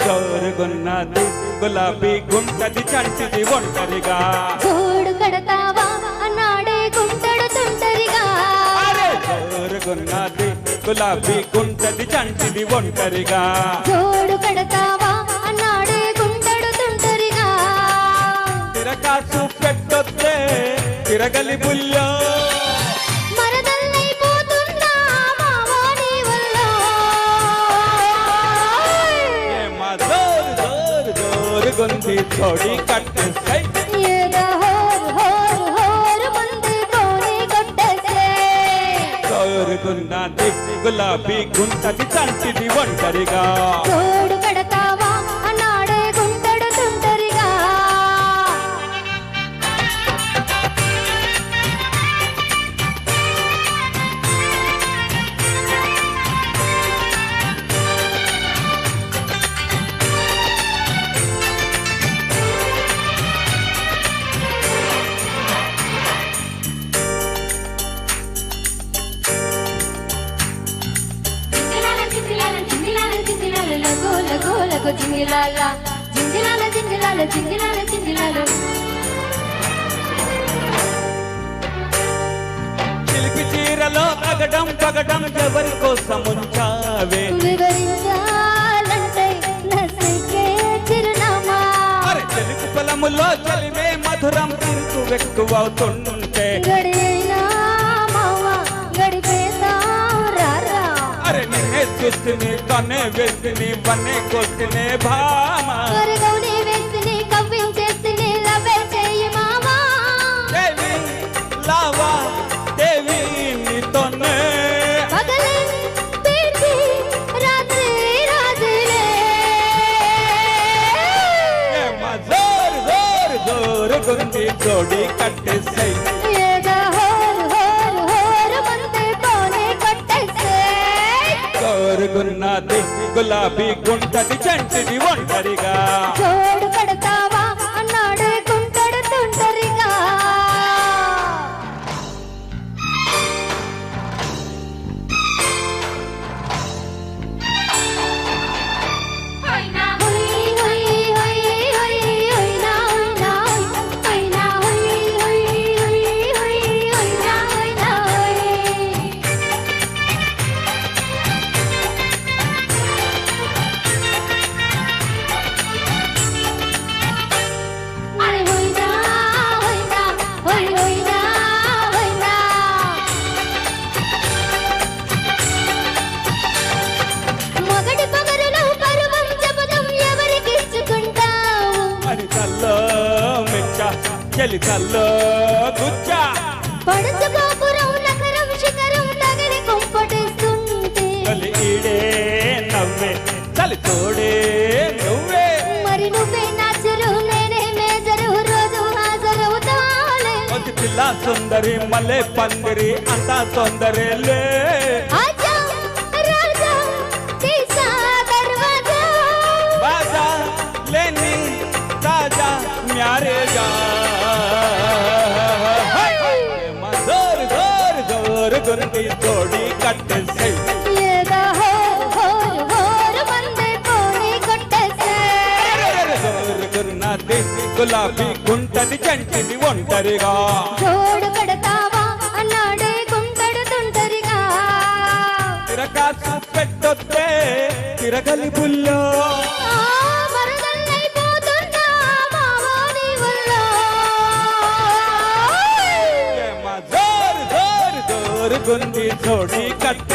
జోరుగున్నది గులాబీ గుంటది చంటిది ఒంటరిగా జోడు కడతావా అన్నాడే గుంటడు తుంటరిగా జోరుగున్నది గులాబీ గుంటది చంటిది ఒంటరిగా జోడు కడతావా అన్నాడే గుంటడు తుంటరిగా తిరకాసు పెట్టొద్దే తిరగలి బుల్లో మరదల్లైపోతున్నా మావా నీ వల్ల ఏమా జోరు జోరు జోరుగుంది జోడి కట్టేసై ఏదో హోరు హోరు హోరు ముందు కోని కొట్టేసే జోరుగున్నది గులాబీ గుంటది చంటిది ఒంటరిగా జోడు కడతావా అన్నాడే గుంటడు తుంటరిగా జింగిలాల జింగిలాల జింగిలాల జింగిలాల జింగిలాల చిలిపి చీరలో పగడం పగడం ఎవరి కోసం ఉంచావే వివరించాలంటే నసికే చిరునామా అరే చెలుకు పొలములో చలిమే మధురం తిరుకు ఎక్కువవుతుంటే గడి అయినా మావా గడిపేద్దాం రారా అరే నిన్నే చూస్తుని కన్నే వేస్తుని వన్నే కొట్టునే భామ గౌని వేసిని కవ్వించేసిని లవే చేయి మావా దేవి లావా దేవి నీతోనే పగలే తీర్చి రాత్రి రాజులే ఏమా జోరు జోరు జోరు గుంది జోడి కట్టేసై ఏదో హోరు హోరు హోరు ముందు కోని కొట్టేసే జోరుగున్నది గులాబీ గుంటది చంటిది ఒంటరిగా జోడు కడతావా అన్నాడే గుంటడు తుంటరిగా మొగడి పగరులో పరువం జపదం ఎవరికిచ్చుకుంటావు మరి తల్లో మిర్చ చెలి తల్లో గుచ్చ పడుచు గోపురం నగరం శిఖరం తగిలి కుంపటిస్తుంటే చలి ఈడే నవ్వే చలి తోడే నువ్వే మరి నువ్వే నాచరు నేనే మేజరు రోజు హాజరవుతాలే ఒతి పిల్ల సుందరి మల్లె పందిరి అంతా తొందరేలే ఆజా రాజా తీసా దర్వాజా బాజా లేని తాజా మ్యారేజా జోరు జోరు జోరు గుండి జోడి కట్టేసై ఏదో హోరు హోరు హోరు మందే కోని కొట్టేసే జోరుగున్నది గులాబీ గుంటది చంటిది ఒంటరిగా జోడు కడతావా అన్నాడే గుంటడు తుంటరిగా తిరకాసు పెట్టొద్దే తిరగలి బుల్లో ఆ మరదల్లైపోతున్నా మావా నీ వల్ల ఏమా జోరు జోరు జోరుగుంది జోడి కట్ట